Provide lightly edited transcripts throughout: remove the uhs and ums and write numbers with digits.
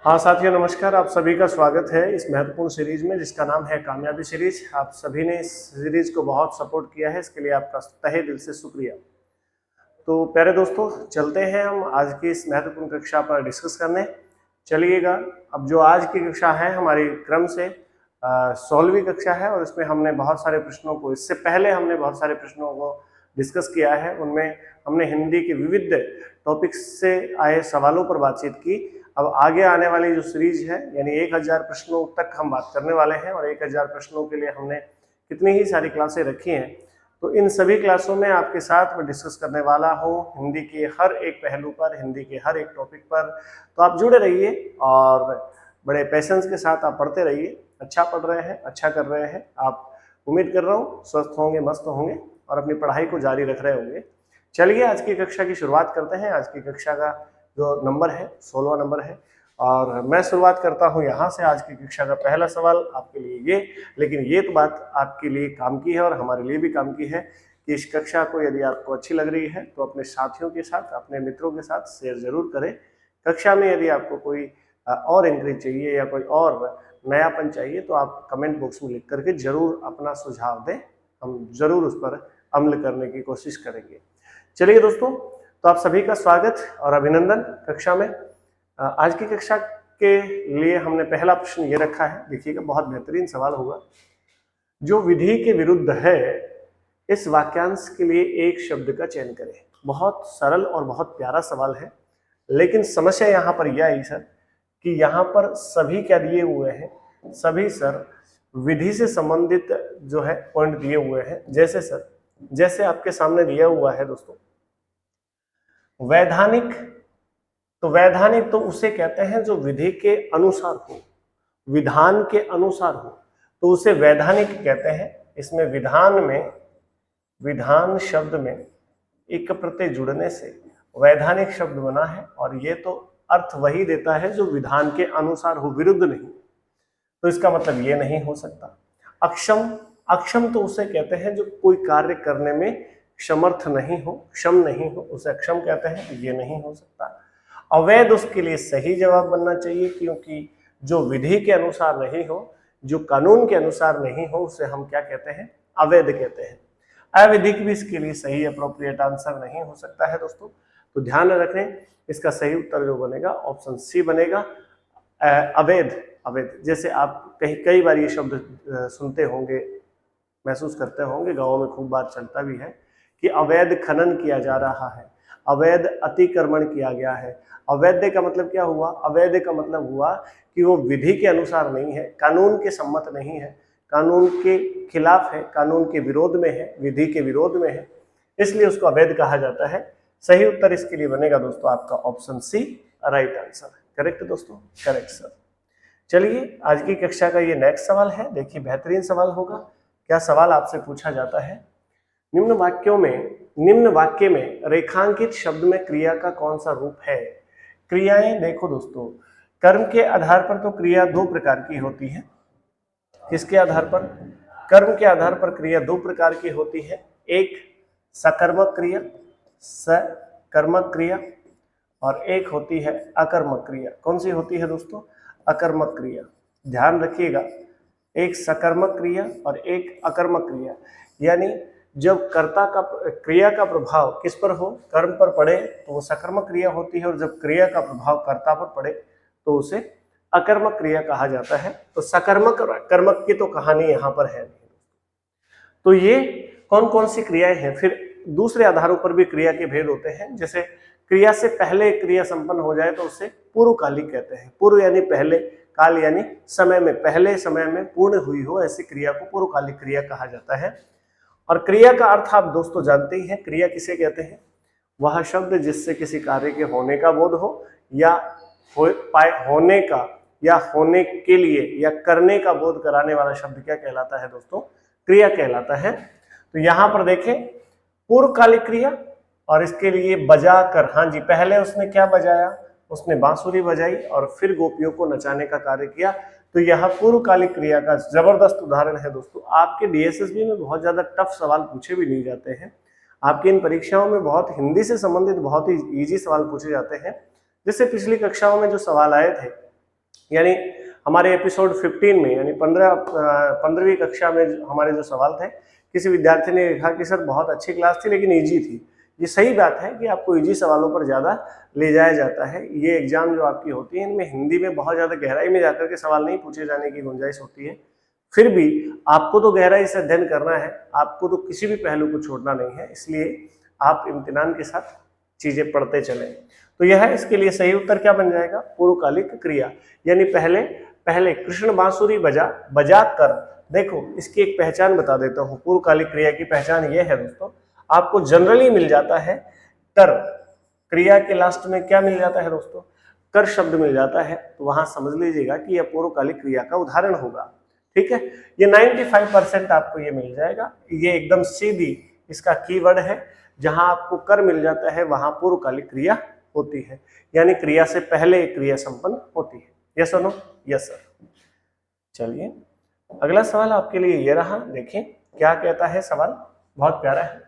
हाँ साथियों, नमस्कार। आप सभी का स्वागत है इस महत्वपूर्ण सीरीज में जिसका नाम है कामयाबी सीरीज। आप सभी ने इस सीरीज को बहुत सपोर्ट किया है, इसके लिए आपका तहे दिल से शुक्रिया। तो प्यारे दोस्तों, चलते हैं हम आज की इस महत्वपूर्ण कक्षा पर डिस्कस करने। चलिएगा, अब जो आज की कक्षा है हमारी क्रम से 16वीं कक्षा है और इसमें हमने बहुत सारे प्रश्नों को, इससे पहले हमने बहुत सारे प्रश्नों को डिस्कस किया है। उनमें हमने हिंदी के विविध टॉपिक्स से आए सवालों पर बातचीत की। अब आगे आने वाली जो सीरीज है, यानी 1000 प्रश्नों तक हम बात करने वाले हैं और 1000 प्रश्नों के लिए हमने कितनी ही सारी क्लासें रखी हैं। तो इन सभी क्लासों में आपके साथ मैं डिस्कस करने वाला हूँ हिंदी के हर एक पहलू पर, हिंदी के हर एक टॉपिक पर। तो आप जुड़े रहिए और बड़े पेशेंस के साथ आप पढ़ते रहिए। अच्छा पढ़ रहे हैं, अच्छा कर रहे हैं आप। उम्मीद कर रहा हूँ स्वस्थ होंगे, मस्त होंगे और अपनी पढ़ाई को जारी रख रहे होंगे। चलिए आज की कक्षा की शुरुआत करते हैं। आज की कक्षा का जो नंबर है 16वां नंबर है और मैं शुरुआत करता हूं यहाँ से। आज की कक्षा का पहला सवाल आपके लिए ये, लेकिन ये तो बात आपके लिए काम की है और हमारे लिए भी काम की है कि इस कक्षा को यदि आपको अच्छी लग रही है तो अपने साथियों के साथ, अपने मित्रों के साथ शेयर जरूर करें। कक्षा में यदि आपको कोई और इंक्रीज चाहिए या कोई और नयापन चाहिए तो आप कमेंट बॉक्स में लिख करके जरूर अपना सुझाव दें, हम जरूर उस पर अमल करने की कोशिश करेंगे। चलिए दोस्तों, तो आप सभी का स्वागत और अभिनंदन कक्षा में। आज की कक्षा के लिए हमने पहला प्रश्न ये रखा है, देखिएगा बहुत बेहतरीन सवाल होगा। जो विधि के विरुद्ध है इस वाक्यांश के लिए एक शब्द का चयन करें। बहुत सरल और बहुत प्यारा सवाल है, लेकिन समस्या यहाँ पर यह आई सर कि यहाँ पर सभी क्या दिए हुए हैं, सभी सर विधि से संबंधित जो है पॉइंट दिए हुए हैं। जैसे सर, जैसे आपके सामने दिया हुआ है दोस्तों वैधानिक, तो वैधानिक तो उसे कहते हैं जो विधि के अनुसार हो, विधान के अनुसार हो, तो उसे वैधानिक कहते हैं। इसमें विधान में, विधान शब्द में एक प्रत्यय जुड़ने से वैधानिक शब्द बना है और ये तो अर्थ वही देता है जो विधान के अनुसार हो, विरुद्ध नहीं। तो इसका मतलब ये नहीं हो सकता। अक्षम, अक्षम तो उसे कहते हैं जो कोई कार्य करने में समर्थ नहीं हो, क्षम नहीं हो, उसे अक्षम कहते हैं, ये नहीं हो सकता। अवैध उसके लिए सही जवाब बनना चाहिए, क्योंकि जो विधि के अनुसार नहीं हो, जो कानून के अनुसार नहीं हो, उसे हम क्या कहते हैं, अवैध कहते हैं। अवैधिक भी इसके लिए सही अप्रोप्रिएट आंसर नहीं हो सकता है दोस्तों। तो ध्यान रखें, इसका सही उत्तर जो बनेगा ऑप्शन सी बनेगा, अवैध। अवैध, जैसे आप कई बार ये शब्द सुनते होंगे, महसूस करते होंगे, गाँव में खूब बात चलता भी है कि अवैध खनन किया जा रहा है, अवैध अतिक्रमण किया गया है। अवैध का मतलब क्या हुआ? अवैध का मतलब हुआ कि वो विधि के अनुसार नहीं है, कानून के सम्मत नहीं है, कानून के खिलाफ है, कानून के विरोध में है, विधि के विरोध में है, इसलिए उसको अवैध कहा जाता है। सही उत्तर इसके लिए बनेगा दोस्तों आपका option C, right answer. Correct दोस्तों, करेक्ट सर। चलिए आज की कक्षा का ये नेक्स्ट सवाल है, देखिए बेहतरीन सवाल होगा। क्या सवाल आपसे पूछा जाता है, निम्न वाक्य में रेखांकित शब्द में क्रिया का कौन सा रूप है? क्रियाएं देखो दोस्तों, कर्म के आधार पर तो क्रिया दो प्रकार की होती है। किसके आधार पर? कर्म के आधार पर क्रिया दो प्रकार की होती है। एक सकर्मक क्रिया, सकर्मक क्रिया, और एक होती है अकर्मक क्रिया। कौन सी होती है दोस्तों? अकर्मक क्रिया। ध्यान रखिएगा, एक सकर्मक क्रिया और एक अकर्मक क्रिया। यानी जब कर्ता का, क्रिया का प्रभाव किस पर हो, कर्म पर पड़े तो वो सकर्मक क्रिया होती है, और जब क्रिया का प्रभाव कर्ता पर पड़े तो उसे अकर्मक क्रिया कहा जाता है। तो सकर्मक और अकर्मक की तो कहानी यहाँ पर है। तो ये कौन कौन सी क्रियाएं हैं? फिर दूसरे आधारों पर भी क्रिया के भेद होते हैं। जैसे क्रिया से पहले क्रिया संपन्न हो जाए तो उसे पूर्वकालिक कहते हैं। पूर्व यानी पहले, काल यानी समय में, पहले समय में पूर्ण हुई हो ऐसी क्रिया को पूर्वकालिक क्रिया कहा जाता है। और क्रिया का अर्थ आप दोस्तों जानते ही हैं, क्रिया किसे कहते हैं? वह शब्द जिससे किसी कार्य के होने का बोध हो, या होने का, या होने के लिए, या करने का बोध कराने वाला शब्द क्या कहलाता है दोस्तों? क्रिया कहलाता है। तो यहाँ पर देखें पूर्वकालिक क्रिया, और इसके लिए बजा कर, हाँ जी, पहले उसने क्या बजाया? उसने बांसुरी बजाई और फिर गोपियों को नचाने का कार्य किया। तो यह पूर्वकालिक क्रिया का जबरदस्त उदाहरण है दोस्तों। आपके डीएसएसबी में बहुत ज्यादा टफ सवाल पूछे भी नहीं जाते हैं, आपकी इन परीक्षाओं में बहुत हिंदी से संबंधित बहुत ही इजी सवाल पूछे जाते हैं। जैसे पिछली कक्षाओं में जो सवाल आए थे यानी हमारे एपिसोड 15 में, यानी 15वीं कक्षा में हमारे जो सवाल थे, किसी विद्यार्थी ने लिखा कि सर बहुत अच्छी क्लास थी लेकिन इजी थी। ये सही बात है कि आपको इजी सवालों पर ज़्यादा ले जाया जाता है। ये एग्जाम जो आपकी होती है, इनमें हिंदी में बहुत ज़्यादा गहराई में जाकर के सवाल नहीं पूछे जाने की गुंजाइश होती है। फिर भी आपको तो गहराई से अध्ययन करना है, आपको तो किसी भी पहलू को छोड़ना नहीं है, इसलिए आप इम्तिनान के साथ चीज़ें पढ़ते चलें। तो यह है, इसके लिए सही उत्तर क्या बन जाएगा? पूर्वकालिक क्रिया। यानी पहले कृष्ण बांसुरी बजा कर, देखो इसकी एक पहचान बता देता हूँ। पूर्वकालिक क्रिया की पहचान ये है दोस्तों, आपको जनरली मिल जाता है कर, क्रिया के लास्ट में क्या मिल जाता है दोस्तों? कर शब्द मिल जाता है, तो वहां समझ लीजिएगा कि यह पूर्वकालिक क्रिया का उदाहरण होगा। ठीक है, ये 95% आपको ये मिल जाएगा। ये एकदम सीधी इसका कीवर्ड है। जहां आपको कर मिल जाता है वहां पूर्वकालिक क्रिया होती है, यानी क्रिया से पहले क्रिया संपन्न होती है। यस और नो? Yes sir. चलिए अगला सवाल आपके लिए ये रहा, देखें क्या कहता है सवाल, बहुत प्यारा है।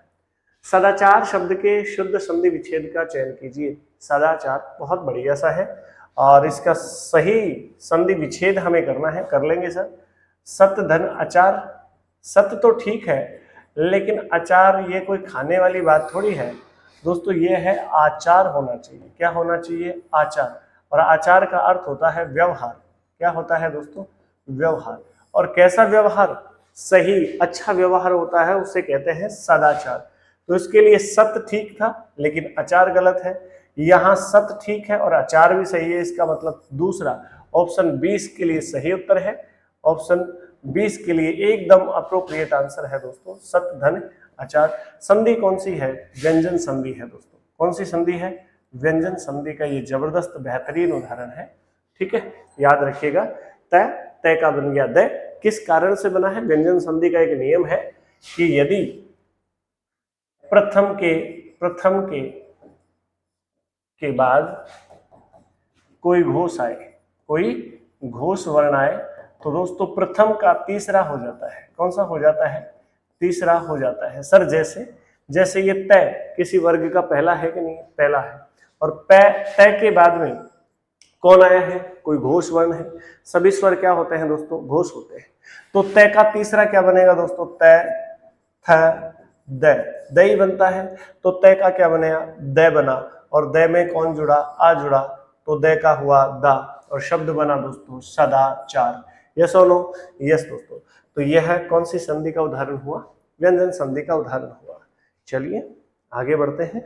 सदाचार शब्द के शुद्ध संधि विच्छेद का चयन कीजिए। सदाचार बहुत बढ़िया सा है और इसका सही संधि विच्छेद हमें करना है, कर लेंगे सर। सत धन अचार, सत तो ठीक है लेकिन अचार ये कोई खाने वाली बात थोड़ी है दोस्तों, ये है आचार होना चाहिए। क्या होना चाहिए? आचार। और आचार का अर्थ होता है व्यवहार। क्या होता है दोस्तों? व्यवहार। और कैसा व्यवहार? सही अच्छा व्यवहार होता है, उसे कहते हैं सदाचार। तो इसके लिए सत ठीक था लेकिन अचार गलत है। यहाँ सत ठीक है और अचार भी सही है, इसका मतलब दूसरा ऑप्शन 20 के लिए सही उत्तर है। ऑप्शन 20 के लिए एकदम अप्रोप्रिएट आंसर है दोस्तों, सत धन अचार। संधि कौन सी है? व्यंजन संधि है दोस्तों। कौन सी संधि है? व्यंजन संधि का ये जबरदस्त बेहतरीन उदाहरण है। ठीक है, याद रखिएगा। तय, तय का बन गया दय। किस कारण से बना है? व्यंजन संधि का एक नियम है कि यदि प्रथम के बाद कोई घोष आए, कोई घोष वर्ण आए, तो दोस्तों प्रथम का तीसरा हो जाता है। कौन सा हो जाता है? तीसरा हो जाता है सर। जैसे ये तय किसी वर्ग का पहला है कि नहीं? पहला है। और तय के बाद में कौन आया है? कोई घोष वर्ण है। सभी स्वर क्या होते हैं दोस्तों? घोष होते हैं। तो तय का तीसरा क्या बनेगा दोस्तों? तय, थ, दय बनता है। तो तय का क्या बनेगा? दय बना। और दय में कौन जुड़ा? आ जुड़ा, तो दय का हुआ दा और शब्द बना दोस्तों सदाचार। यस और नो? यस दोस्तों। तो यह है कौन सी संधि का उदाहरण हुआ? व्यंजन संधि का उदाहरण हुआ। चलिए आगे बढ़ते हैं।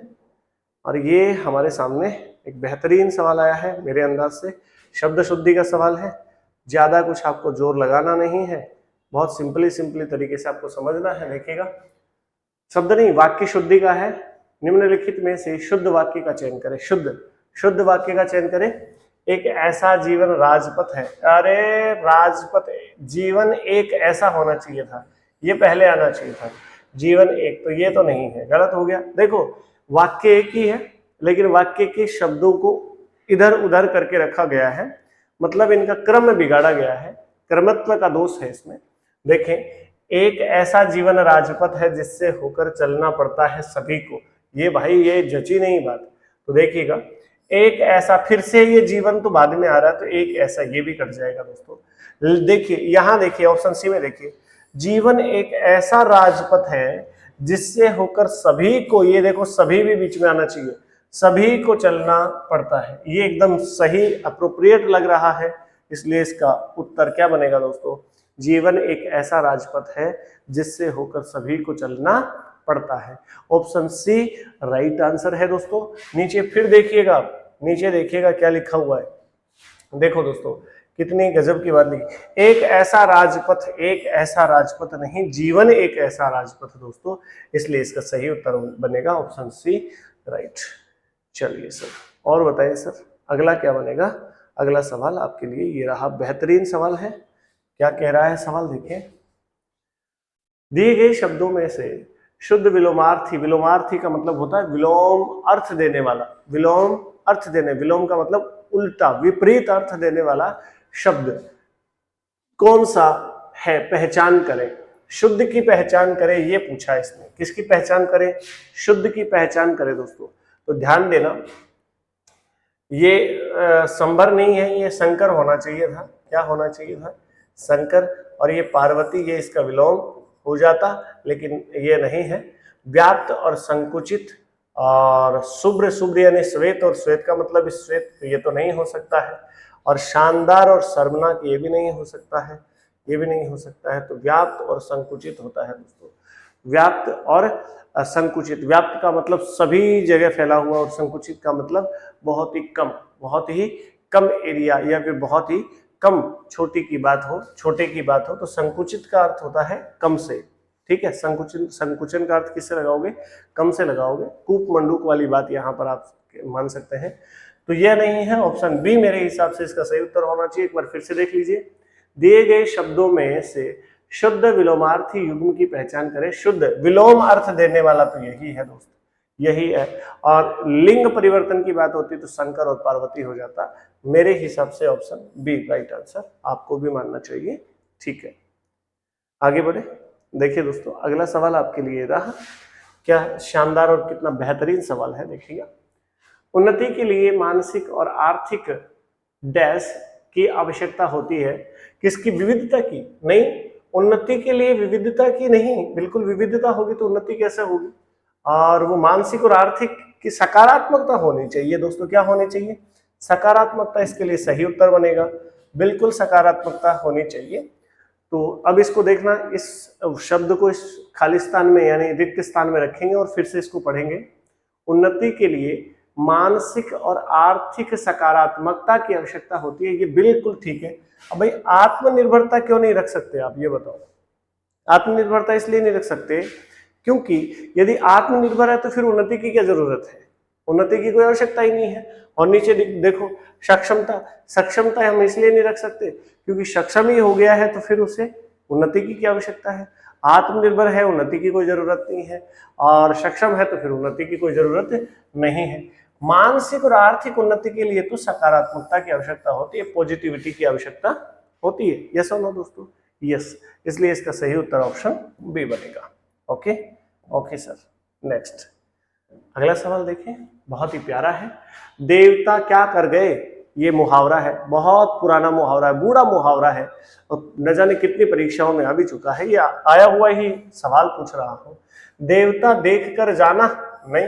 और ये हमारे सामने एक बेहतरीन सवाल आया है मेरे अंदाज से। शब्द शुद्धि का सवाल है, ज्यादा कुछ आपको जोर लगाना नहीं है, बहुत सिंपली तरीके से आपको समझना है। देखिएगा, शब्द नहीं वाक्य शुद्धि का है। निम्नलिखित में से शुद्ध वाक्य का चयन करें। शुद्ध वाक्य का चयन करें। एक ऐसा जीवन राजपथ है। अरे राजपथ, जीवन एक ऐसा होना चाहिए था, ये पहले आना चाहिए था। जीवन एक, तो ये तो नहीं है, गलत हो गया। देखो वाक्य एक ही है लेकिन वाक्य के शब्दों को इधर उधर करके रखा गया है, मतलब इनका क्रम बिगाड़ा गया है, क्रमत्व का दोष है इसमें। देखें, एक ऐसा जीवन राजपथ है जिससे होकर चलना पड़ता है सभी को। ये भाई ये जची नहीं बात। तो देखिएगा, एक ऐसा, फिर से ये जीवन तो बाद में आ रहा है, तो एक ऐसा ये भी कट जाएगा दोस्तों। देखिए यहाँ देखिए ऑप्शन सी में देखिए, जीवन एक ऐसा राजपथ है जिससे होकर सभी को, ये देखो सभी भी बीच में आना चाहिए, सभी को चलना पड़ता है। ये एकदम सही अप्रोप्रिएट लग रहा है, इसलिए इसका उत्तर क्या बनेगा दोस्तों? जीवन एक ऐसा राजपथ है जिससे होकर सभी को चलना पड़ता है। ऑप्शन सी राइट आंसर है दोस्तों। नीचे फिर देखिएगा, नीचे देखिएगा क्या लिखा हुआ है। देखो दोस्तों कितनी गजब की बात लिखी, एक ऐसा राजपथ नहीं, जीवन एक ऐसा राजपथ दोस्तों, इसलिए इसका सही उत्तर बनेगा ऑप्शन सी राइट। चलिए सर और बताइए सर अगला क्या बनेगा। अगला सवाल आपके लिए ये रहा, बेहतरीन सवाल है। क्या कह रहा है सवाल देखिए, दिए गए शब्दों में से शुद्ध विलोमार्थी, विलोमार्थी का मतलब होता है विलोम अर्थ देने वाला, विलोम अर्थ देने, विलोम का मतलब उल्टा विपरीत अर्थ देने वाला शब्द कौन सा है? पहचान करें, शुद्ध की पहचान करें, ये पूछा इसने। किसकी पहचान करें? शुद्ध की पहचान करें दोस्तों। तो ध्यान देना, ये संभर नहीं है, ये शंकर होना चाहिए था। क्या होना चाहिए था? शंकर। और ये पार्वती, ये इसका विलोम हो जाता, लेकिन ये नहीं है। व्याप्त और संकुचित और शुभ्र, शुभ्र यानी श्वेत, और श्वेत का मतलब श्वेत, ये तो नहीं हो सकता है। और शानदार और शर्मनाक, ये भी नहीं हो सकता है, ये भी नहीं हो सकता है। तो व्याप्त और संकुचित होता है दोस्तों, व्याप्त और संकुचित। व्याप्त का मतलब सभी जगह फैला हुआ, और संकुचित का मतलब बहुत ही कम, बहुत ही कम एरिया, या फिर बहुत ही कम, छोटी की बात हो, छोटे की बात हो। तो संकुचित का अर्थ होता है कम से, ठीक है। संकुचन, संकुचन का अर्थ किससे लगाओगे? कम से लगाओगे। कूप मंडूक वाली बात यहाँ पर आप मान सकते हैं। तो यह नहीं है, ऑप्शन बी मेरे हिसाब से इसका सही उत्तर होना चाहिए। एक बार फिर से देख लीजिए, दिए गए शब्दों में से शुद्ध विलोमार्थी युग्म की पहचान करें। शुद्ध विलोम अर्थ देने वाला तो यही है दोस्तों, यही है। और लिंग परिवर्तन की बात होती तो शंकर और पार्वती हो जाता। मेरे हिसाब से ऑप्शन बी राइट आंसर, आपको भी मानना चाहिए, ठीक है। आगे बढ़े। देखिए दोस्तों, अगला सवाल आपके लिए रहा, क्या शानदार और कितना बेहतरीन सवाल है, देखिएगा। उन्नति के लिए मानसिक और आर्थिक डैश की आवश्यकता होती है। किसकी? विविधता की। नहीं, उन्नति के लिए विविधता की नहीं, बिल्कुल विविधता होगी तो उन्नति कैसे होगी? और वो मानसिक और आर्थिक की सकारात्मकता होनी चाहिए दोस्तों। क्या होनी चाहिए? सकारात्मकता। इसके लिए सही उत्तर बनेगा, बिल्कुल सकारात्मकता होनी चाहिए। तो अब इसको देखना, इस शब्द को इस खाली स्थान में यानी रिक्त स्थान में रखेंगे और फिर से इसको पढ़ेंगे। उन्नति के लिए मानसिक और आर्थिक सकारात्मकता की आवश्यकता होती है, ये बिल्कुल ठीक है। अब भाई आत्मनिर्भरता क्यों नहीं रख सकते आप, ये बताओ। आत्मनिर्भरता इसलिए नहीं रख सकते क्योंकि यदि आत्मनिर्भर है तो फिर उन्नति की क्या जरूरत है? उन्नति की कोई आवश्यकता ही नहीं है। और नीचे देखो, सक्षमता। सक्षमता हम इसलिए नहीं रख सकते क्योंकि सक्षम ही हो गया है तो फिर उसे उन्नति की क्या आवश्यकता है? आत्मनिर्भर है, उन्नति की कोई जरूरत नहीं है, और सक्षम है तो फिर उन्नति की कोई जरूरत नहीं है। मानसिक और आर्थिक उन्नति के लिए तो सकारात्मकता की आवश्यकता होती है, पॉजिटिविटी की आवश्यकता होती है। यस और नो दोस्तों? यस। इसलिए इसका सही उत्तर ऑप्शन बी बनेगा। Okay okay sir. नेक्स्ट अगला सवाल देखिए, बहुत ही प्यारा है। देवता क्या कर गए? ये मुहावरा है, बहुत पुराना मुहावरा है, बूढ़ा मुहावरा है, और न जाने कितनी परीक्षाओं में आ भी चुका है। ये आया हुआ ही सवाल पूछ रहा हूँ। देवता देख कर जाना नहीं,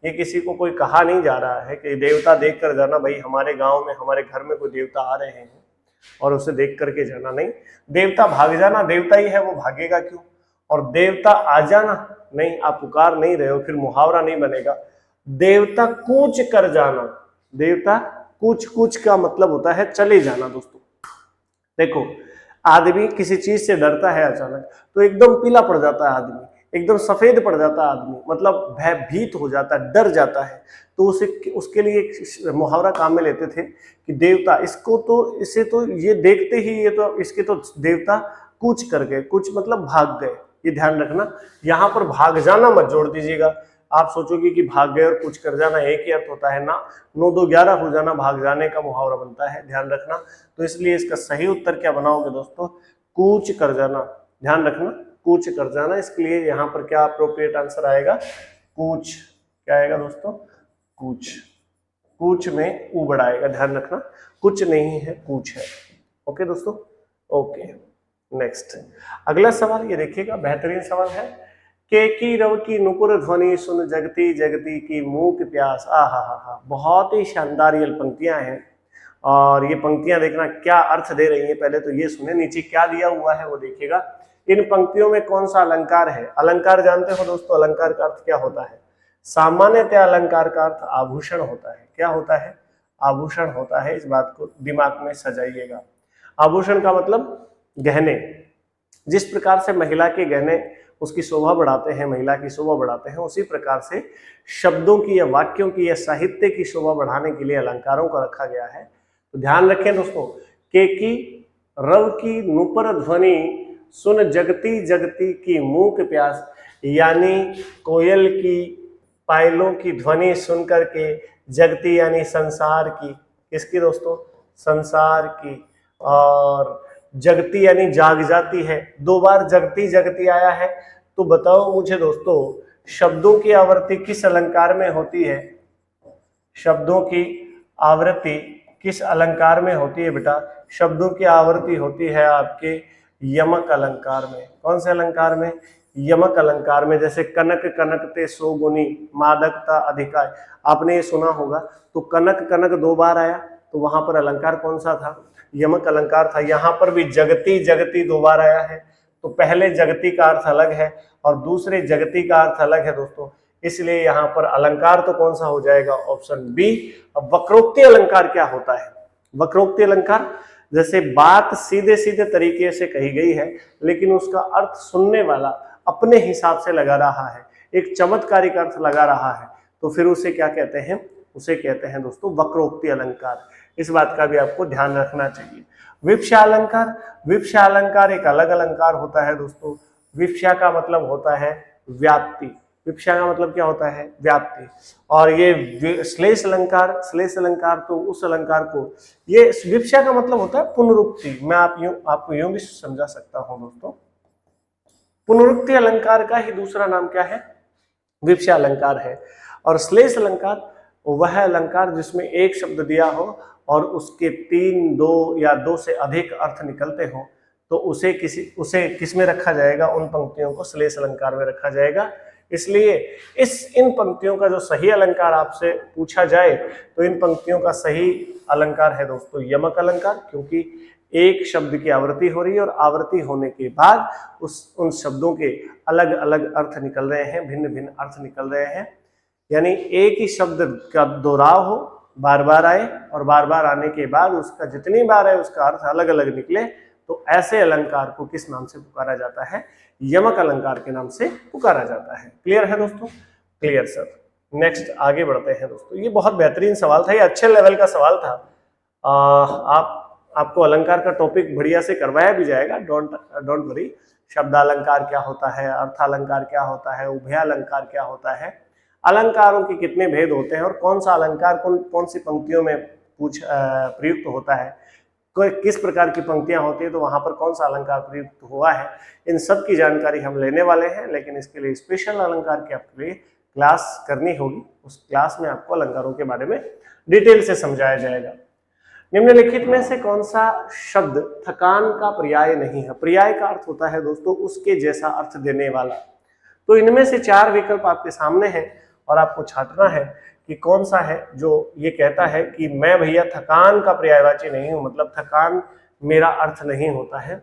ये किसी को कोई कहा नहीं जा रहा है कि देवता देख कर जाना। भाई हमारे गांव में, हमारे घर में कोई देवता आ रहे हैं और उसे देख करके जाना नहीं। देवता भाग जाना, देवता ही है वो भागेगा क्यों? और देवता आ जाना नहीं, आप पुकार नहीं रहे हो, फिर मुहावरा नहीं बनेगा। देवता कूच कर जाना, देवता कूच, कूच का मतलब होता है चले जाना दोस्तों। देखो, आदमी किसी चीज से डरता है अचानक तो एकदम पीला पड़ जाता है आदमी, एकदम सफेद पड़ जाता है आदमी, मतलब भयभीत हो जाता है, डर जाता है। तो उसके लिए एक मुहावरा काम में लेते थे कि देवता इसको तो, इसे तो ये देखते ही ये तो, इसके तो देवता कूच कर गए। कूच मतलब भाग गए, ये ध्यान रखना। यहाँ पर भाग जाना मत जोड़ दीजिएगा। आप सोचोगे कि भाग गए और कुछ कर जाना एक ही अर्थ होता है ना, 9 2 11 हो जाना भाग जाने का मुहावरा बनता है, ध्यान रखना। तो इसलिए इसका सही उत्तर क्या बनाओगे दोस्तों? कूच कर जाना, ध्यान रखना, कूच कर जाना। इसके लिए यहाँ पर क्या अप्रोप्रिएट आंसर आएगा? कूच। क्या आएगा दोस्तों? कूच। कूच में ऊ बड़ा आएगा, ध्यान रखना, कुछ नहीं है, कूच है। ओके दोस्तों, ओके। नेक्स्ट अगला सवाल ये देखिएगा, बेहतरीन सवाल है। के की रव की नुपुर ध्वनि सुन जगती जगती की मूक प्यास। हा, बहुत ही शानदार ये पंक्तियां हैं, और ये पंक्तियां देखना क्या अर्थ दे रही हैं। पहले तो ये सुने, नीचे क्या दिया हुआ है वो देखिएगा। इन पंक्तियों में कौन सा अलंकार है? अलंकार जानते हो दोस्तों, अलंकार का अर्थ क्या होता है? सामान्यतः अलंकार का अर्थ आभूषण होता है। क्या होता है? आभूषण होता है। इस बात को दिमाग में सजाइएगा। आभूषण का मतलब गहने। जिस प्रकार से महिला के गहने उसकी शोभा बढ़ाते हैं, महिला की शोभा बढ़ाते हैं, उसी प्रकार से शब्दों की या वाक्यों की या साहित्य की शोभा बढ़ाने के लिए अलंकारों को रखा गया है। तो ध्यान रखें दोस्तों, के की रव की नुपुर ध्वनि सुन जगती जगती की मूक प्यास, यानी कोयल की पायलों की ध्वनि सुन करके जगती यानी संसार की, किसकी दोस्तों? संसार की। और जगती यानी जाग जाती है। 2 बार जगती जगती आया है। तो बताओ मुझे दोस्तों, शब्दों की आवर्ती किस अलंकार में होती है? शब्दों की आवृत्ति किस अलंकार में होती है बेटा? शब्दों की आवृत्ति होती है आपके यमक अलंकार में। कौन से अलंकार में? यमक अलंकार में। जैसे कनक कनकते सो गुनी मादकता अधिकाय, आपने ये सुना होगा। तो कनक कनक 2 बार आया, तो वहां पर अलंकार कौन सा था? यमक अलंकार था। यहाँ पर भी जगती जगती 2 बार आया है, तो पहले जगती का अर्थ अलग है और दूसरे जगती का अर्थ अलग है दोस्तों, इसलिए यहाँ पर अलंकार तो कौन सा हो जाएगा? Option B. अब वक्रोक्ति अलंकार क्या होता है? वक्रोक्ति अलंकार, जैसे बात सीधे सीधे तरीके से कही गई है लेकिन उसका अर्थ सुनने वाला अपने हिसाब से लगा रहा है, एक चमत्कारिक अर्थ लगा रहा है, तो फिर उसे क्या कहते हैं? उसे कहते हैं दोस्तों वक्रोक्ति अलंकार। इस बात का भी आपको ध्यान रखना चाहिए। विवक्षा अलंकार, विवक्षा अलंकार एक अलग अलंकार होता है दोस्तों। विवक्षा का मतलब होता है व्याप्ति, विवक्षा का मतलब क्या होता है? व्याप्ति। और ये श्लेष अलंकार, श्लेष अलंकार तो उस अलंकार को, ये विवक्षा का मतलब होता है पुनरुक्ति। मैं आपको यूं भी समझा सकता हूं दोस्तों, पुनरुक्ति अलंकार का ही दूसरा नाम क्या है? विवक्षा अलंकार है। और श्लेष अलंकार वह अलंकार जिसमें एक शब्द दिया हो और उसके 3, 2 या 2 से अधिक अर्थ निकलते हो, तो उसे किस में रखा जाएगा? उन पंक्तियों को श्लेष अलंकार में रखा जाएगा। इसलिए इन पंक्तियों का जो सही अलंकार आपसे पूछा जाए तो इन पंक्तियों का सही अलंकार है दोस्तों यमक अलंकार, क्योंकि एक शब्द की आवृत्ति हो रही है और आवृत्ति होने के बाद उन शब्दों के अलग अलग अर्थ निकल रहे हैं, भिन्न भिन्न अर्थ निकल रहे हैं। यानी एक ही शब्द का दोहराव हो, बार बार आए और बार बार आने के बाद उसका जितनी बार है उसका अर्थ अलग अलग निकले, तो ऐसे अलंकार को किस नाम से पुकारा जाता है? यमक अलंकार के नाम से पुकारा जाता है। क्लियर है दोस्तों? Clear sir. नेक्स्ट आगे बढ़ते हैं दोस्तों। ये बहुत बेहतरीन सवाल था, ये अच्छे लेवल का सवाल था। आपको अलंकार का टॉपिक बढ़िया से करवाया भी जाएगा, डोंट वरी। शब्दालंकार क्या होता है, अर्थालंकार क्या होता है, उभयालंकार क्या होता है, अलंकारों के कितने भेद होते हैं और कौन सा अलंकार कौन सी पंक्तियों में प्रयुक्त होता है, किस प्रकार की पंक्तियां होती है, तो वहां पर कौन सा अलंकार प्रयुक्त हुआ है, इन सब की जानकारी हम लेने वाले हैं। लेकिन इसके लिए स्पेशल अलंकार की आपके लिए क्लास करनी होगी। उस क्लास में आपको अलंकारों के बारे में डिटेल से समझाया जाएगा। निम्नलिखित में से कौन सा शब्द थकान का पर्याय नहीं है? पर्याय का अर्थ होता है दोस्तों उसके जैसा अर्थ देने वाला। तो इनमें से 4 विकल्प आपके सामने हैं और आपको छांटना है कि कौन सा है जो ये कहता है कि मैं भैया थकान का पर्यायवाची नहीं हूं, मतलब थकान मेरा अर्थ नहीं होता है।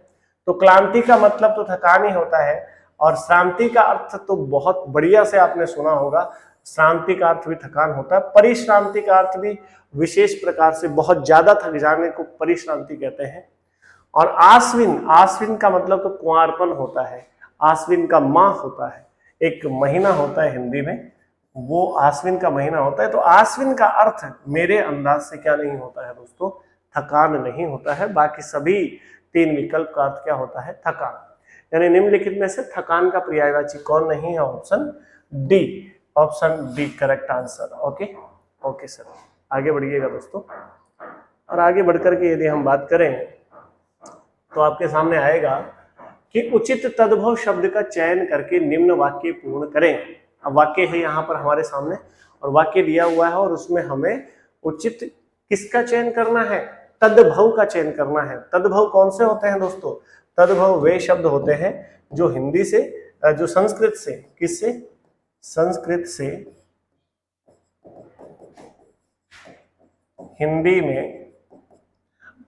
तो क्लांति का मतलब तो थकान ही होता है, और श्रांति का अर्थ तो बहुत बढ़िया से आपने सुना होगा, श्रांति का अर्थ भी थकान होता है। परिश्रांति का अर्थ भी विशेष प्रकार से बहुत ज्यादा थक जाने को परिश्रांति कहते हैं। और आश्विन, आश्विन का मतलब तो कुंवारपन होता है, आश्विन का माह होता है, एक महीना होता है हिंदी में, वो आश्विन का महीना होता है। तो आश्विन का अर्थ मेरे अंदाज से क्या नहीं होता है दोस्तों? थकान नहीं होता है। बाकी सभी 3 विकल्प का अर्थ क्या होता है? थकान। यानी निम्नलिखित में से थकान का पर्यायवाची कौन नहीं है? Option D, option D correct answer. Okay okay sir, आगे बढ़िएगा दोस्तों। और आगे बढ़कर के यदि हम बात करें तो आपके सामने आएगा कि उचित तद्भव शब्द का चयन करके निम्न वाक्य पूर्ण करें। अब वाक्य है यहाँ पर हमारे सामने और वाक्य दिया हुआ है और उसमें हमें उचित किसका चयन करना है? तद्भव का चयन करना है। तद्भव कौन से होते हैं दोस्तों? तद्भव वे शब्द होते हैं जो हिंदी से, जो संस्कृत से, किससे? संस्कृत से हिंदी में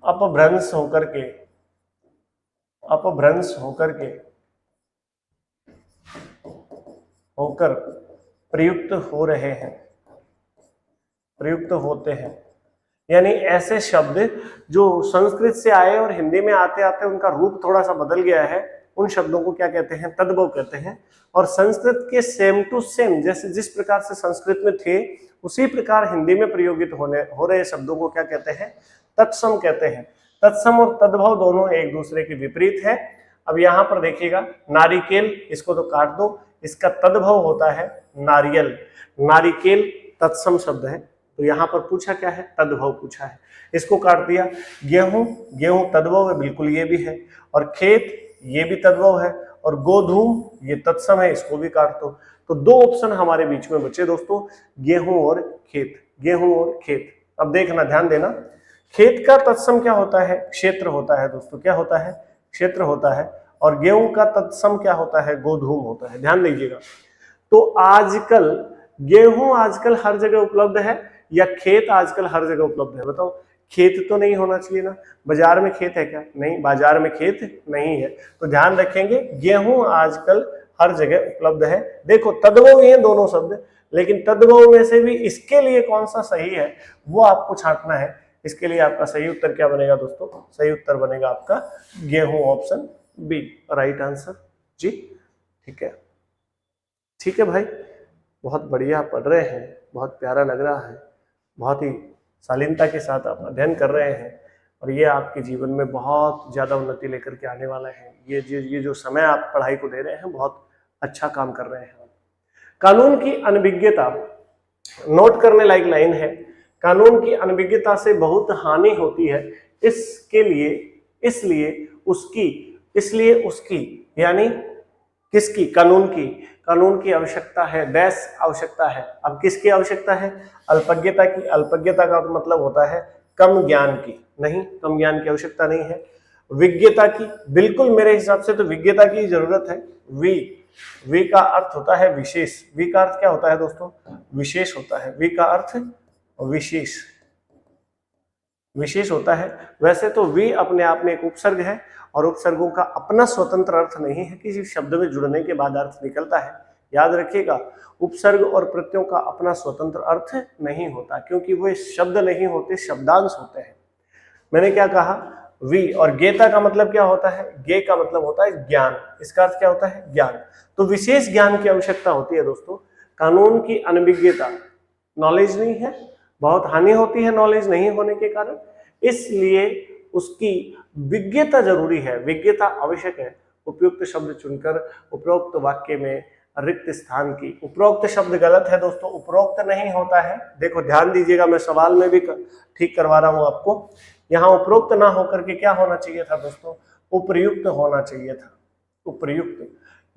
अपभ्रंश होकर प्रयुक्त हो रहे हैं, प्रयुक्त होते हैं। यानी ऐसे शब्द जो संस्कृत से आए और हिंदी में आते आते उनका रूप थोड़ा सा बदल गया है, उन शब्दों को क्या कहते हैं? तद्भव कहते हैं। और संस्कृत के सेम टू सेम, जैसे जिस प्रकार से संस्कृत में थे उसी प्रकार हिंदी में प्रयोगित हो रहे शब्दों को क्या कहते हैं? तत्सम कहते हैं। तत्सम और तद्भव दोनों एक दूसरे के विपरीत है। अब यहाँ पर देखिएगा, नारिकेल, इसको तो काट दो, इसका तद्भव होता है नारियल। नारिकेल तत्सम शब्द है, तो यहाँ पर पूछा क्या है? तद्भव पूछा है, इसको काट दिया। गेहूं, गेहूं तद्भव है, बिल्कुल ये भी है। और खेत, ये भी तद्भव है। और गोधूम, ये तत्सम है, इसको भी काट दो। तो 2 ऑप्शन हमारे बीच में बचे दोस्तों, गेहूं और खेत, गेहूं और खेत। अब देखना, ध्यान देना, खेत का तत्सम क्या होता है? क्षेत्र होता है दोस्तों। क्या होता है? क्षेत्र होता है। और गेहूं का तत्सम क्या होता है? गोधूम होता है। ध्यान दीजिएगा। तो आजकल गेहूं आजकल हर जगह उपलब्ध है या खेत आजकल हर जगह उपलब्ध है? बताओ। खेत तो नहीं होना चाहिए ना। बाजार में खेत है क्या? नहीं, बाजार में खेत नहीं है। तो ध्यान रखेंगे, गेहूं आजकल हर जगह उपलब्ध है। देखो, तद्भव ही है दोनों शब्द, लेकिन तद्भव में से भी इसके लिए कौन सा सही है वो आपको छांटना है। इसके लिए आपका सही उत्तर क्या बनेगा दोस्तों? सही उत्तर बनेगा आपका गेहूं, ऑप्शन बी, राइट आंसर जी। ठीक है, ठीक है भाई, बहुत बढ़िया पढ़ रहे हैं, बहुत प्यारा लग रहा है, बहुत ही शालीनता के साथ आप अध्ययन कर रहे हैं और ये आपके जीवन में बहुत ज़्यादा उन्नति लेकर के आने वाला है। ये जो समय आप पढ़ाई को दे रहे हैं, बहुत अच्छा काम कर रहे हैं। कानून की अनभिज्ञता, नोट करने लायक लाइन है। कानून की अनभिज्ञता से बहुत हानि होती है, इसलिए उसकी यानी किसकी? कानून की। कानून की आवश्यकता है, डैश आवश्यकता है। अब किसकी आवश्यकता है? अल्पज्ञता की। अल्पज्ञता का मतलब होता है कम ज्ञान की। नहीं, कम ज्ञान की आवश्यकता नहीं है। विज्ञता की, बिल्कुल मेरे हिसाब से तो विज्ञता की जरूरत है। वी का अर्थ होता है विशेष। वी का अर्थ क्या होता है दोस्तों? विशेष होता है। वी का अर्थ विशेष होता है। वैसे तो वी अपने आप में एक उपसर्ग है और उपसर्गों का अपना स्वतंत्र अर्थ नहीं है, किसी शब्द में जुड़ने के बाद अर्थ निकलता है। याद रखिएगा, उपसर्ग और प्रत्ययों का अपना स्वतंत्र अर्थ नहीं होता, क्योंकि वे शब्द नहीं होते, शब्दांश होते हैं। मैंने क्या कहा? वी। और गेता का मतलब क्या होता है? गे का मतलब होता है ज्ञान। इसका अर्थ क्या होता है? ज्ञान। तो विशेष ज्ञान की आवश्यकता होती है दोस्तों। कानून की अनभिज्ञता, नॉलेज नहीं है, बहुत हानि होती है नॉलेज नहीं होने के कारण, इसलिए उसकी विज्ञता जरूरी है, विज्ञता आवश्यक है। उपयुक्त शब्द चुनकर उपरोक्त वाक्य में रिक्त स्थान की। उपरोक्त शब्द गलत है दोस्तों, उपरोक्त नहीं होता है। देखो ध्यान दीजिएगा, मैं सवाल में भी ठीक करवा रहा हूं आपको। यहाँ उपरोक्त ना होकर के क्या होना चाहिए था दोस्तों? उपर्युक्त होना चाहिए था। उपर्युक्त,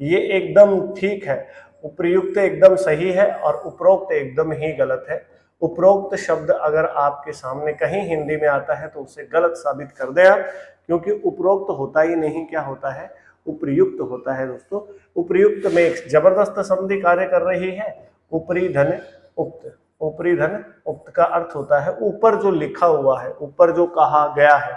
ये एकदम ठीक है। उपर्युक्त एकदम सही है और उपरोक्त एकदम ही गलत है। उपरोक्त शब्द अगर आपके सामने कहीं हिंदी में आता है तो उसे गलत साबित कर दे आप, क्योंकि उपरोक्त होता ही नहीं, क्या होता है? उपर्युक्त होता है दोस्तों। उपर्युक्त में एक जबरदस्त संधि कार्य कर रही है, ऊपरी धन उक्त। ऊपरी धन उक्त का अर्थ होता है ऊपर जो लिखा हुआ है, ऊपर जो कहा गया है।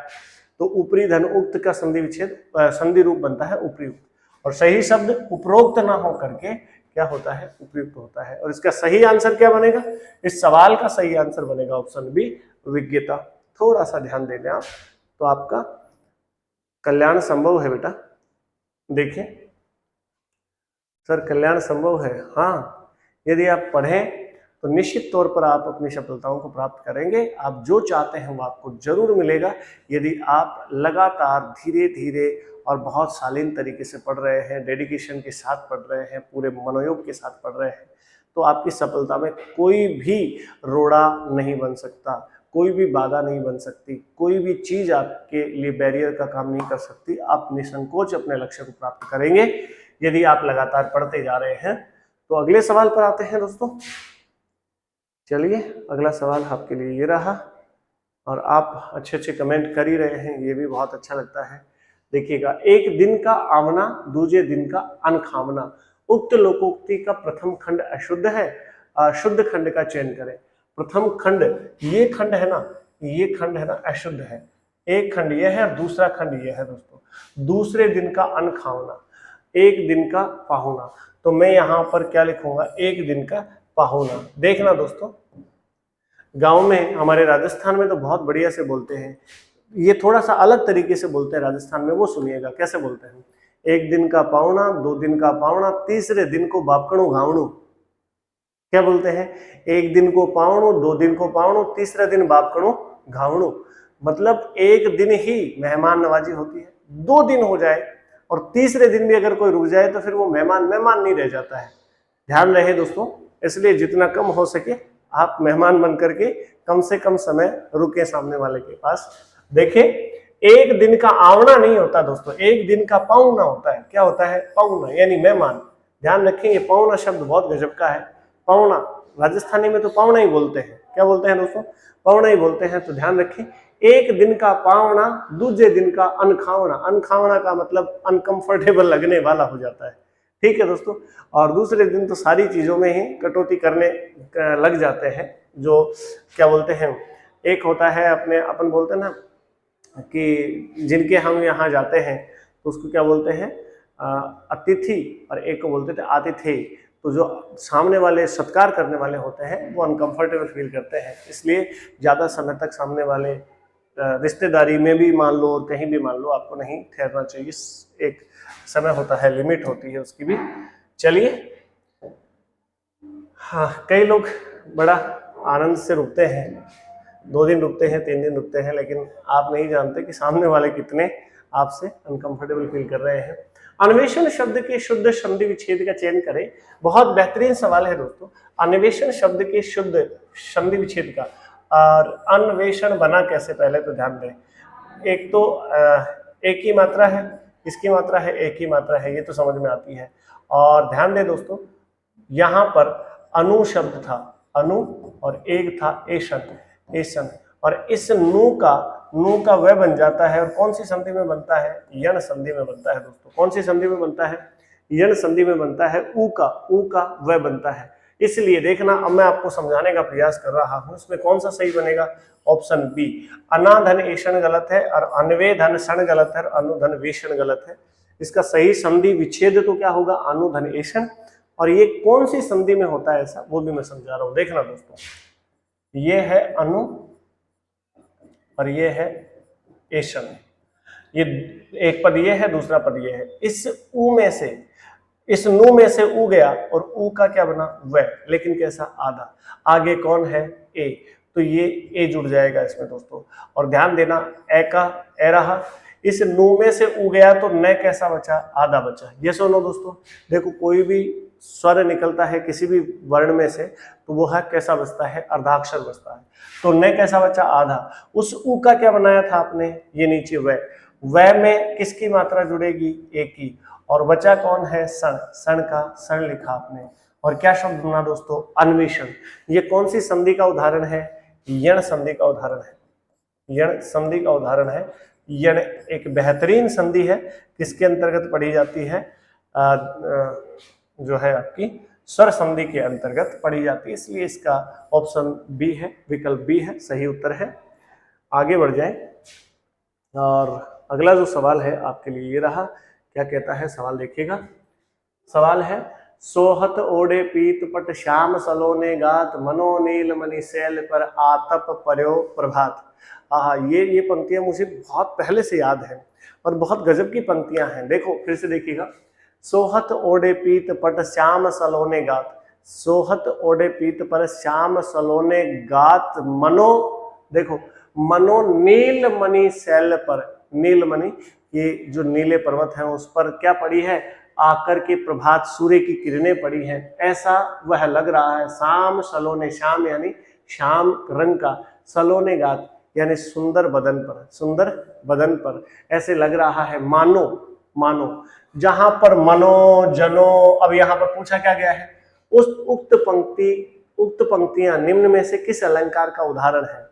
तो ऊपरी धन उक्त का संधि विच्छेद संधि रूप बनता है उपर्युक्त। और सही शब्द उपरोक्त ना हो करके क्या होता है? उपयुक्त होता है। और इसका सही आंसर क्या बनेगा? इस सवाल का सही आंसर बनेगा ऑप्शन बी, विज्ञता। थोड़ा सा ध्यान दे लें आप तो आपका कल्याण संभव है बेटा। देखिए सर, कल्याण संभव है। हाँ, यदि आप पढ़ें तो निश्चित तौर पर आप अपनी सफलताओं को प्राप्त करेंगे। आप जो चाहते हैं वो आपको जरूर मिलेगा, यदि आप लगातार धीरे धीरे और बहुत शालीन तरीके से पढ़ रहे हैं, डेडिकेशन के साथ पढ़ रहे हैं, पूरे मनोयोग के साथ पढ़ रहे हैं, तो आपकी सफलता में कोई भी रोड़ा नहीं बन सकता, कोई भी बाधा नहीं बन सकती, कोई भी चीज आपके लिए बैरियर का काम नहीं कर सकती। आप निसंकोच अपने लक्ष्य को प्राप्त करेंगे यदि आप लगातार पढ़ते जा रहे हैं। तो अगले सवाल पर आते हैं दोस्तों। चलिए, अगला सवाल आपके लिए ये रहा और आप अच्छे अच्छे कमेंट कर ही रहे हैं, ये भी बहुत अच्छा लगता है। देखिएगा, एक दिन का आवना दूजे दिन का अनखावना। उक्त लोकोक्ति का प्रथम खंड अशुद्ध है, शुद्ध खंड का चयन करें। प्रथम खंड, ये खंड है ना, ये खंड है ना, अशुद्ध है। एक खंड ये है और दूसरा खंड ये है दोस्तों। दूसरे दिन का अनखावना, एक दिन का पाहुना। तो मैं यहाँ पर क्या लिखूंगा? एक दिन का पाहुना। देखना दोस्तों, गांव में, हमारे राजस्थान में तो बहुत बढ़िया से बोलते हैं, ये थोड़ा सा अलग तरीके से बोलते हैं राजस्थान में, वो सुनिएगा कैसे बोलते हैं। एक दिन का पावना, दो दिन का पावना, तीसरे दिन को बापकणु घावणु। क्या बोलते हैं? एक दिन को पावणु, दो दिन को पावणु, तीसरे दिन बापकणु घावणु। मतलब एक दिन ही मेहमान नवाजी होती है, 2 दिन हो जाए और तीसरे दिन भी अगर कोई रुक जाए तो फिर वो मेहमान नहीं रह जाता है। ध्यान रहे दोस्तों, इसलिए जितना कम हो सके आप मेहमान बन करके कम से कम समय रुके सामने वाले के पास। देखिए, एक दिन का आवना नहीं होता दोस्तों, एक दिन का पाहुना होता है। क्या होता है? पाहुना यानी मेहमान। ध्यान रखें, ये पाहुना शब्द बहुत गजब का है। पाहुना राजस्थानी में तो पावना ही बोलते हैं। क्या बोलते हैं दोस्तों? पावना ही बोलते हैं। तो ध्यान रखें, एक दिन का पावना, दूसरे दिन का अनखावना। अनखावना का मतलब अनकंफर्टेबल लगने वाला हो जाता है। ठीक है दोस्तों। और दूसरे दिन तो सारी चीजों में ही कटौती करने लग जाते हैं। जो क्या बोलते हैं, एक होता है अपने अपन बोलते हैं ना कि जिनके हम यहाँ जाते हैं तो उसको क्या बोलते हैं, अतिथि, और एक को बोलते थे आतिथेय। तो जो सामने वाले सत्कार करने वाले होते हैं वो अनकंफर्टेबल फील करते हैं, इसलिए ज़्यादा समय तक सामने वाले रिश्तेदारी में भी मान लो, कहीं भी मान लो, आपको नहीं ठहरना चाहिए। एक समय होता है, लिमिट होती है उसकी भी। चलिए, हाँ, कई लोग बड़ा आनंद से रुकते हैं, 2 दिन रुकते हैं, 3 दिन रुकते हैं, लेकिन आप नहीं जानते कि सामने वाले कितने आपसे अनकंफर्टेबल फील कर रहे हैं। अन्वेषण शब्द के शुद्ध संधि विच्छेद का चयन करें। बहुत बेहतरीन सवाल है दोस्तों। अन्वेषण शब्द के शुद्ध संधि विच्छेद का, और अन्वेषण बना कैसे, पहले तो ध्यान दें। एक तो एक ही मात्रा है, इसकी मात्रा है, एक ही मात्रा है, ये तो समझ में आती है। और ध्यान दें दोस्तों, यहाँ पर अनु शब्द था, अनु, और एक था एशन, एशन, और इस नु का वह बन जाता है, और कौन सी संधि में बनता है? यण संधि में बनता है दोस्तों। कौन सी संधि में बनता है? यण संधि में बनता है। ऊ का वह बनता है। इसलिए देखना, अब मैं आपको समझाने का प्रयास कर रहा हूं, इसमें कौन सा सही बनेगा? ऑप्शन बी, अनाधन एषण गलत है, और अनवेधन षण गलत है, और अनुधन वेषण गलत है। इसका सही संधि विच्छेद तो क्या होगा? अनुधन एषण। और ये कौन सी संधि में होता है ऐसा, वो भी मैं समझा रहा हूं। देखना दोस्तों, ये है अनु और ये है एषण। ये एक पद ये है, दूसरा पद ये है। इस ऊ में से, इस नु में से ऊ गया, और ऊ का क्या बना? वह। लेकिन कैसा? आधा। आगे कौन है? ए। तो ये ए जुड़ जाएगा इसमें दोस्तों। और ध्यान देना, ए का ए रहा, इस नु में से ऊ गया तो न कैसा बचा? आधा बचा। ये सुनो दोस्तों, देखो कोई भी स्वर निकलता है किसी भी वर्ण में से, तो वो है कैसा बचता है? अर्धाक्षर बचता है। तो न कैसा बचा? आधा। उस ऊ का क्या बनाया था आपने? ये नीचे वह में किसकी मात्रा जुड़ेगी? एक की। और बचा कौन है? सण। सण का सण लिखा आपने। और क्या शब्द बना दोस्तों? अन्वेषण। ये कौन सी संधि का उदाहरण है? यण संधि का उदाहरण है। यण संधि का उदाहरण है। यण एक बेहतरीन संधि है, किसके अंतर्गत पढ़ी जाती है? जो है आपकी स्वर संधि के अंतर्गत पढ़ी जाती है, इसलिए इसका ऑप्शन बी है, विकल्प बी है, सही उत्तर है। आगे बढ़ जाएं, और अगला जो सवाल है आपके लिए ये रहा। क्या कहता है सवाल? देखिएगा, सवाल है, सोहत ओढ़े पीत पट श्याम सलोने गात, मनो नील मणि शैल पर आतप पर्यो प्रभात। ये पंक्तियां मुझे बहुत पहले से याद है, और बहुत गजब की पंक्तियां हैं। देखो फिर से देखिएगा, सोहत ओढ़े पीत पट श्याम सलोने गात, सोहत ओढ़े पीत पर श्याम सलोने गात, मनो, देखो मनो नील मणि शैल पर, नील मणि, ये जो नीले पर्वत हैं उस पर क्या पड़ी है? आकर के प्रभात सूर्य की किरणें पड़ी हैं, ऐसा वह लग रहा है। शाम सलोने, शाम यानी शाम रंग का, सलोने गात यानी सुंदर बदन पर, सुंदर बदन पर ऐसे लग रहा है, मानो, मानो। जहां पर मनो, जनो, अब यहां पर पूछा क्या गया है? उस उक्त पंक्तियां निम्न में से किस अलंकार का उदाहरण है?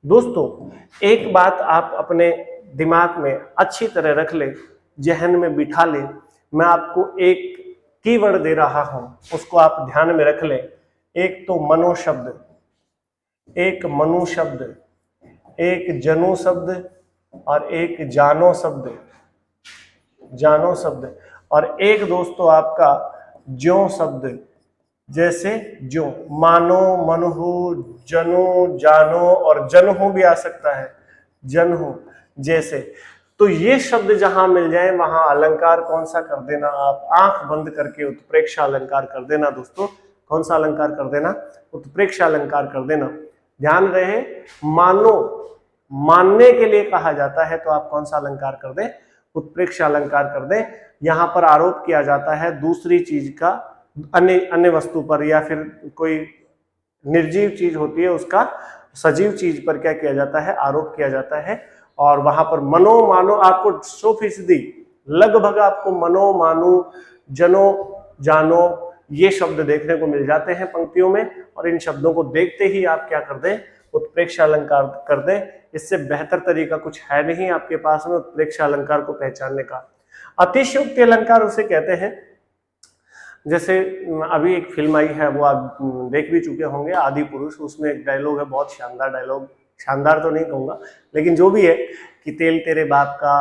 दोस्तों एक बात आप अपने दिमाग में अच्छी तरह रख ले, जहन में बिठा ले। मैं आपको एक कीवर्ड दे रहा हूं, उसको आप ध्यान में रख ले। एक तो मनो शब्द, एक मनु शब्द, एक जनु शब्द, और एक जानो शब्द, जानो शब्द, और एक दोस्तों आपका ज्यो शब्द। जैसे जो, मानो, मनहु, जनु, जानो, और जनहु भी आ सकता है, जनहु जैसे। तो ये शब्द जहां मिल जाए वहां अलंकार कौन सा कर देना? आप आंख बंद करके उत्प्रेक्षा अलंकार कर देना दोस्तों। कौन सा अलंकार कर देना? उत्प्रेक्षा अलंकार कर देना। ध्यान रहे, मानो मानने के लिए कहा जाता है, तो आप कौन सा अलंकार कर दें? उत्प्रेक्षा अलंकार कर दें। यहां पर आरोप किया जाता है दूसरी चीज का, अन्य वस्तु पर, या फिर कोई निर्जीव चीज होती है उसका सजीव चीज पर क्या किया जाता है? आरोप किया जाता है। और वहां पर मनो, मानो आपको 100% लगभग आपको मनो, मानो, जनो, जानो, ये शब्द देखने को मिल जाते हैं पंक्तियों में, और इन शब्दों को देखते ही आप क्या कर दें, उत्प्रेक्ष अलंकार कर दें। इससे बेहतर तरीका कुछ है नहीं आपके पास में उत्प्रेक्ष अलंकार को पहचानने का। अतिशयोक्ति अलंकार उसे कहते हैं, जैसे अभी एक फिल्म आई है, वो आप देख भी चुके होंगे, आदि पुरुष। उसमें एक डायलॉग है, बहुत शानदार डायलॉग, शानदार तो नहीं कहूँगा लेकिन जो भी है, कि तेल तेरे बाप का,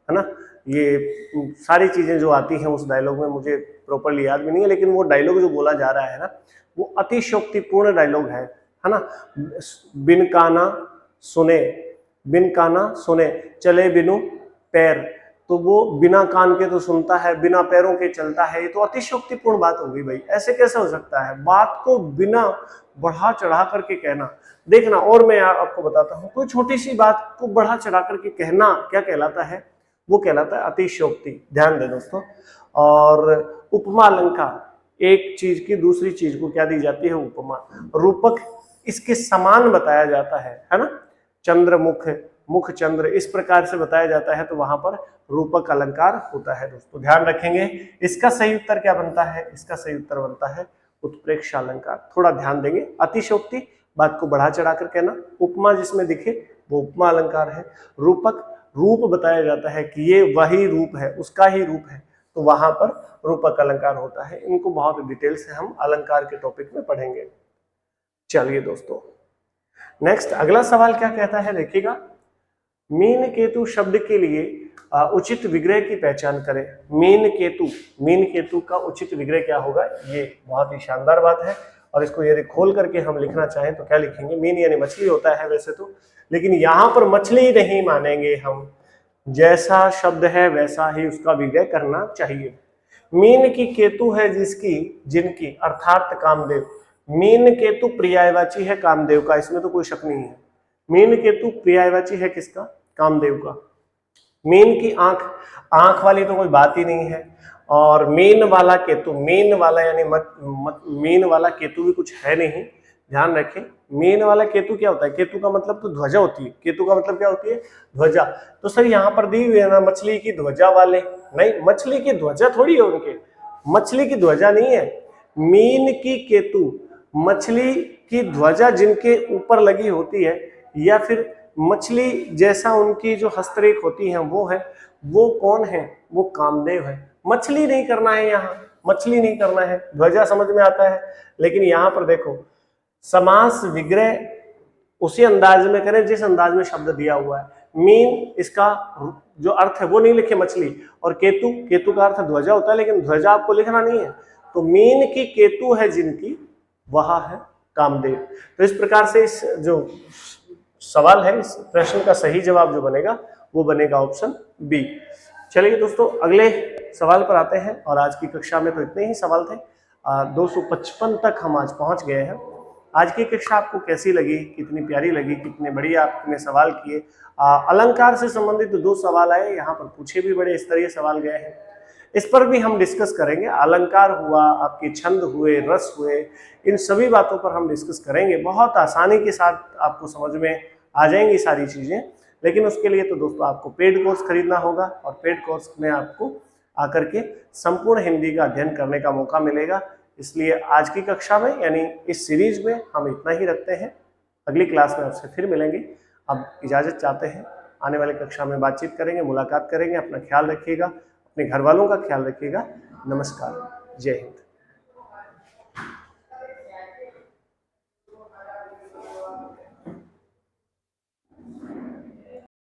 है ना, ये सारी चीज़ें जो आती हैं उस डायलॉग में, मुझे प्रॉपरली याद भी नहीं है, लेकिन वो डायलॉग जो बोला जा रहा है ना, वो अतिशयोक्तिपूर्ण डायलॉग है ना। बिन काना सुने, बिन काना सुने चले बिनु पैर, तो वो बिना कान के तो सुनता है, बिना पैरों के चलता है, ये तो अतिशयोक्तिपूर्ण बात होगी भाई। ऐसे कैसे हो सकता है, बात को बिना बढ़ा चढ़ा करके कहना। देखना, और मैं आपको बताता हूँ, कोई छोटी सी बात को बढ़ा चढ़ा करके कहना क्या कहलाता है, वो कहलाता है अतिशयोक्ति। ध्यान दें दोस्तों। और उपमा अलंकार, एक चीज की दूसरी चीज को क्या दी जाती है, उपमा, रूपक इसके समान बताया जाता है ना। चंद्र मुख, मुख चंद्र, इस प्रकार से बताया जाता है, तो वहां पर रूपक अलंकार होता है दोस्तों। ध्यान रखेंगे। इसका सही उत्तर क्या बनता है, इसका सही उत्तर बनता है उत्प्रेक्ष अलंकार। थोड़ा ध्यान देंगे। अतिशयोक्ति, बात को बढ़ा चढ़ा कर कहना। उपमा जिसमें दिखे वो उपमा अलंकार है। रूपक, रूप बताया जाता है कि ये वही रूप है, उसका ही रूप है, तो वहां पर रूपक अलंकार होता है। इनको बहुत डिटेल से हम अलंकार के टॉपिक में पढ़ेंगे। चलिए दोस्तों, नेक्स्ट अगला सवाल क्या कहता है, देखिएगा। मीन केतु शब्द के लिए उचित विग्रह की पहचान करें। मीन केतु, मीन केतु का उचित विग्रह क्या होगा, ये बहुत ही शानदार बात है। और इसको यदि खोल करके हम लिखना चाहें तो क्या लिखेंगे, मीन यानी मछली होता है वैसे तो, लेकिन यहाँ पर मछली नहीं मानेंगे हम, जैसा शब्द है वैसा ही उसका विग्रह करना चाहिए। मीन की केतु है जिसकी, जिनकी, अर्थात कामदेव। मीन केतु पर्यायवाची है कामदेव का, इसमें तो कोई शक नहीं है। मीन केतु पर्यायवाची है किसका, कामदेव का। मीन की आंख, आंख वाली तो कोई बात ही नहीं है। और मीन वाला केतु, मीन वाला यानी मीन वाला केतु भी कुछ है नहीं, ध्यान रखें। मीन वाला केतु क्या होता है, केतु का मतलब तो ध्वजा होती है। केतु का मतलब क्या होती है, ध्वजा। तो सर यहाँ पर दी हुई है ना मछली की ध्वजा वाले, नहीं, मछली की ध्वजा थोड़ी है उनके, मछली की ध्वजा नहीं है। मीन की केतु, मछली की ध्वजा जिनके ऊपर लगी होती है, या फिर मछली जैसा उनकी जो हस्तरेख होती है वो है, वो कौन है, वो कामदेव है। मछली नहीं करना है यहाँ, मछली नहीं करना है, ध्वजा समझ में आता है। लेकिन यहाँ पर देखो, समास विग्रह उसी अंदाज में करें जिस अंदाज में शब्द दिया हुआ है। मीन, इसका जो अर्थ है वो नहीं लिखे मछली, और केतु, केतु का अर्थ ध्वजा होता है, लेकिन ध्वजा आपको लिखना नहीं है। तो मीन की केतु है जिनकी, वह है कामदेव। तो इस प्रकार से इस जो सवाल है, इस प्रश्न का सही जवाब जो बनेगा वो बनेगा ऑप्शन बी। चलिए दोस्तों, अगले सवाल पर आते हैं। और आज की कक्षा में तो इतने ही सवाल थे, 255 तक हम आज पहुंच गए हैं। आज की कक्षा आपको कैसी लगी, कितनी प्यारी लगी, कितने बढ़िया आपने सवाल किए। अलंकार से संबंधित 2 सवाल आए, यहाँ पर पूछे भी बड़े स्तरीय सवाल गए हैं, इस पर भी हम डिस्कस करेंगे। अलंकार हुआ, आपके छंद हुए, रस हुए, इन सभी बातों पर हम डिस्कस करेंगे। बहुत आसानी के साथ आपको समझ में आ जाएंगी सारी चीजें। लेकिन उसके लिए तो दोस्तों आपको पेड कोर्स खरीदना होगा, और पेड कोर्स में आपको आकर के संपूर्ण हिंदी का अध्ययन करने का मौका मिलेगा। इसलिए आज की कक्षा में, यानी इस सीरीज में, हम इतना ही रखते हैं। अगली क्लास में आपसे फिर मिलेंगे। अब इजाजत चाहते हैं, आने वाली कक्षा में बातचीत करेंगे, मुलाकात करेंगे। अपना ख्याल रखिएगा, अपने घर वालों का ख्याल रखिएगा। नमस्कार, जय हिंद।